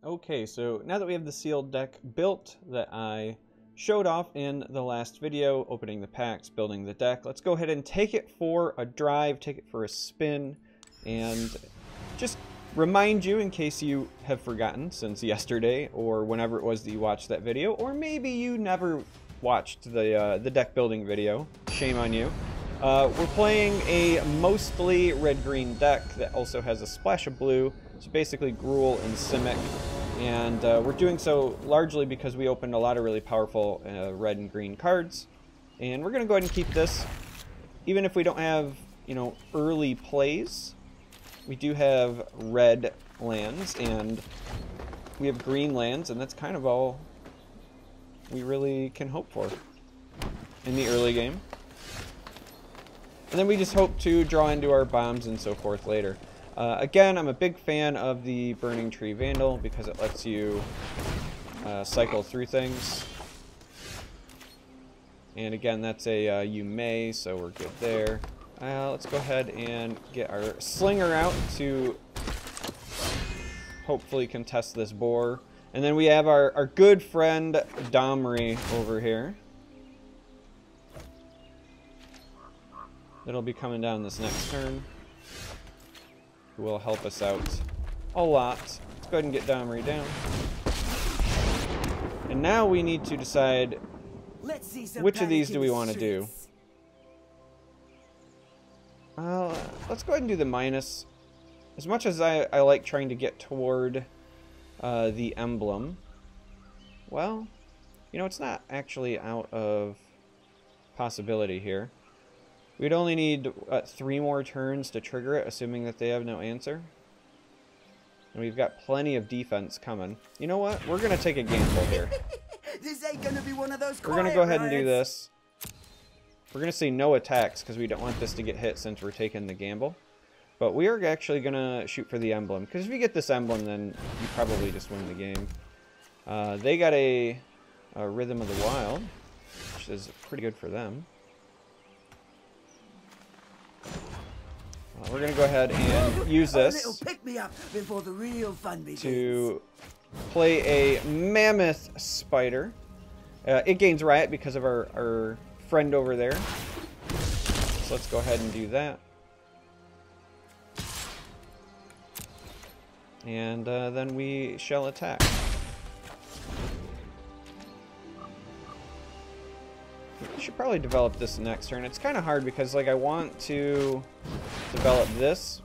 Okay, so now that we have the sealed deck built that I showed off in the last video, opening the packs, building the deck, let's go ahead and take it for a drive, take it for a spin, and just remind you in case you have forgotten since yesterday or whenever it was that you watched that video, or maybe you never watched the deck building video. Shame on you. We're playing a mostly red-green deck that also has a splash of blue, so basically Gruul and Simic. And we're doing so largely because we opened a lot of really powerful red and green cards. And we're going to go ahead and keep this. Even if we don't have, early plays, we do have red lands and we have green lands, and that's kind of all we really can hope for in the early game. And then we just hope to draw into our bombs and so forth later. Again, I'm a big fan of the Burning Tree Vandal because it lets you cycle through things. And again, that's a you may, so we're good there. Let's go ahead and get our Slinger out to hopefully contest this boar. And then we have our good friend Domri over here. That'll be coming down this next turn. Who will help us out a lot. Let's go ahead and get Domri down. And now we need to decide which of these do we want to do. Let's go ahead and do the minus. As much as I like trying to get toward the emblem, well, it's not actually out of possibility here. We'd only need 3 more turns to trigger it, assuming that they have no answer. And we've got plenty of defense coming. You know what? We're going to take a gamble here. This ain't going to be one of those We're going to go ahead and do this. We're going to say no attacks because we don't want this to get hit since we're taking the gamble. But we are actually going to shoot for the emblem. Because if you get this emblem, then you probably just win the game. They got a Rhythm of the Wild, which is pretty good for them. We're going to go ahead and use this to play a Mammoth Spider. It gains Riot because of our friend over there. So let's go ahead and do that. And then we shall attack. I should probably develop this next turn. It's kind of hard because I want to develop this,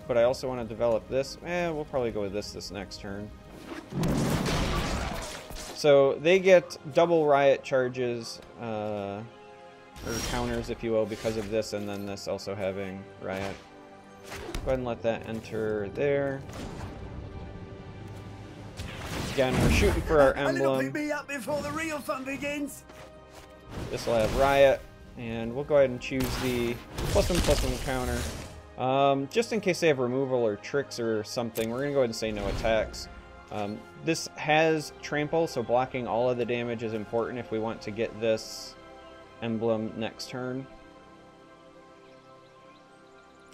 but I also want to develop this. We'll probably go with this next turn. So they get double riot charges, or counters if you will, because of this, and then this also having riot. Go ahead and let that enter there. Again, we're shooting for our emblem. Pick me up before the real fun begins. This will have riot, and we'll go ahead and choose the +1/+1 counter. Just in case they have removal or tricks or something, we're going to go ahead and say no attacks. This has trample, so blocking all of the damage is important if we want to get this emblem next turn.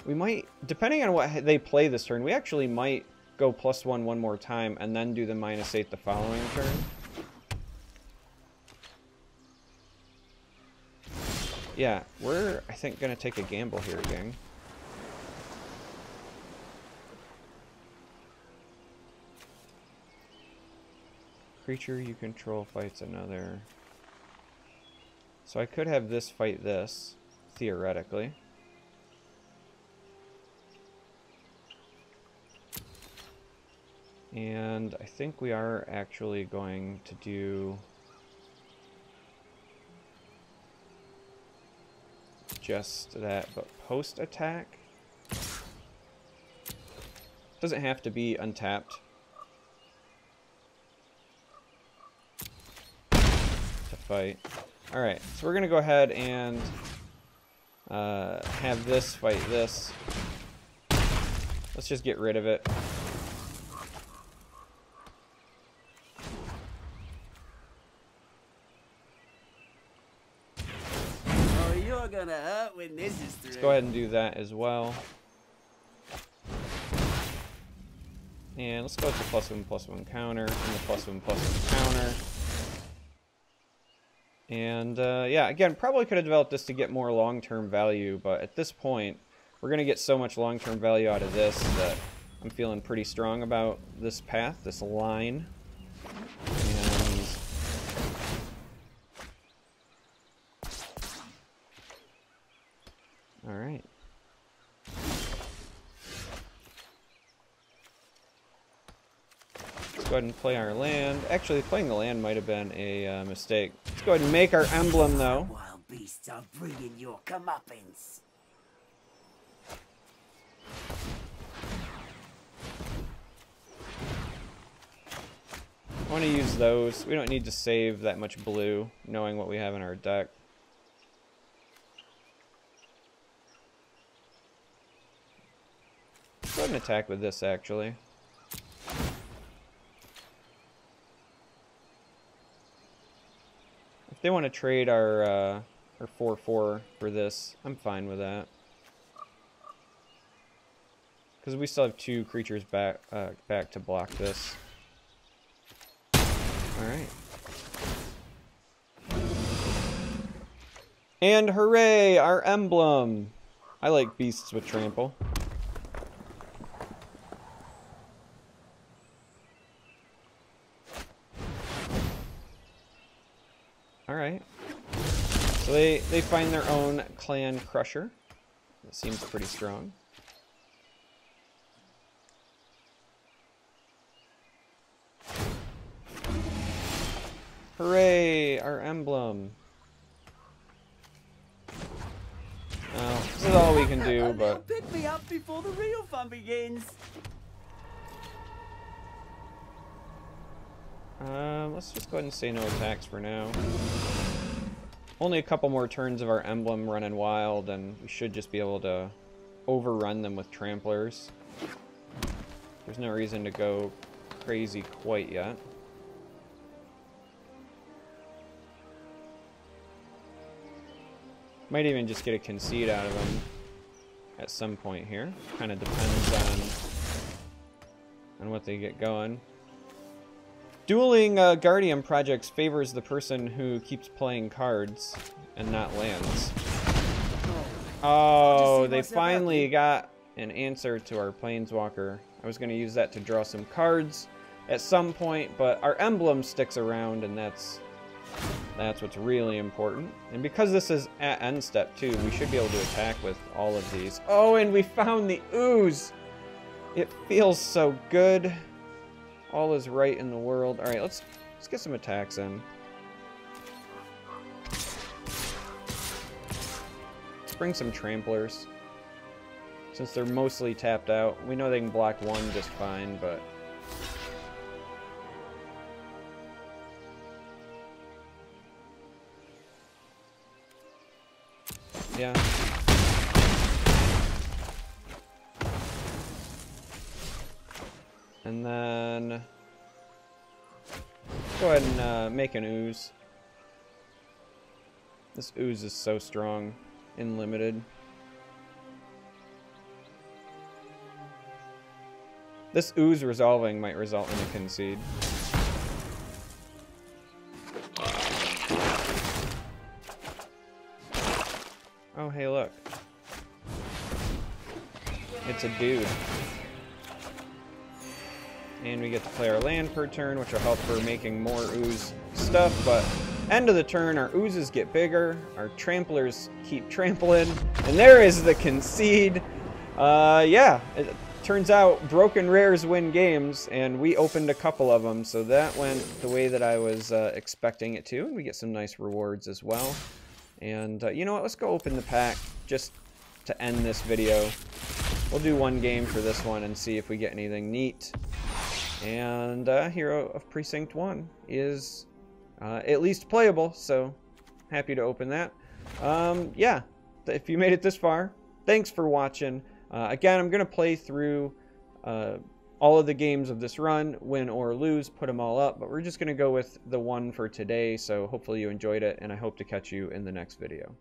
We might, depending on what they play this turn, we actually might go +1 one more time and then do the -8 the following turn. Yeah, we're, I think, going to take a gamble here, gang. Creature you control fights another. So I could have this fight this, theoretically. And I think we are actually going to do just that, but post attack doesn't have to be untapped to fight. Alright, so we're gonna go ahead and have this fight this. Let's just get rid of it. Gonna hurt when this is through. Let's go ahead and do that as well. And let's go with the +1/+1 counter and the +1/+1 counter. And yeah, again, probably could have developed this to get more long-term value, but at this point, we're going to get so much long-term value out of this that I'm feeling pretty strong about this path, this line. And all right. Let's go ahead and play our land. Actually, playing the land might have been a mistake. Let's go ahead and make our emblem, though. Wild beasts are bringing your comeuppance. I want to use those. We don't need to save that much blue, knowing what we have in our deck. Let's go ahead and attack with this, actually. If they want to trade our 4/4 for this, I'm fine with that. Because we still have 2 creatures back to block this. Alright. And hooray! Our emblem! I like beasts with trample. Alright. So they find their own clan crusher. That seems pretty strong. Hooray! Our emblem. Well, this is all we can do, but... Pick me up before the real fun begins. Let's just go ahead and say no attacks for now. Only a couple more turns of our emblem running wild, and we should just be able to overrun them with tramplers. There's no reason to go crazy quite yet. Might even just get a concede out of them at some point here. Kind of depends on what they get going. Dueling Guardian projects favors the person who keeps playing cards and not lands. Oh, they finally got an answer to our Planeswalker. I was going to use that to draw some cards at some point, but our emblem sticks around, and that's what's really important. And because this is at end step too, we should be able to attack with all of these. Oh, and we found the ooze! It feels so good. All is right in the world. Alright, let's get some attacks in. Let's bring some tramplers. Since they're mostly tapped out. We know they can block 1 just fine, but... yeah. And then go ahead and make an ooze. This ooze is so strong in limited. This ooze resolving might result in a concede. Oh, hey, look. It's a dude. And we get to play our land per turn, which will help for making more ooze stuff, but end of the turn, our oozes get bigger, our tramplers keep trampling, and there is the concede. Yeah, it turns out broken rares win games, and we opened a couple of them, so that went the way that I was expecting it to, and we get some nice rewards as well. And you know what, let's go open the pack just to end this video. We'll do 1 game for this one and see if we get anything neat. And Hero of Precinct 1 is at least playable, so happy to open that. Yeah, if you made it this far, thanks for watching. Again, I'm going to play through all of the games of this run, win or lose, put them all up, but we're just going to go with the one for today, so hopefully you enjoyed it, and I hope to catch you in the next video.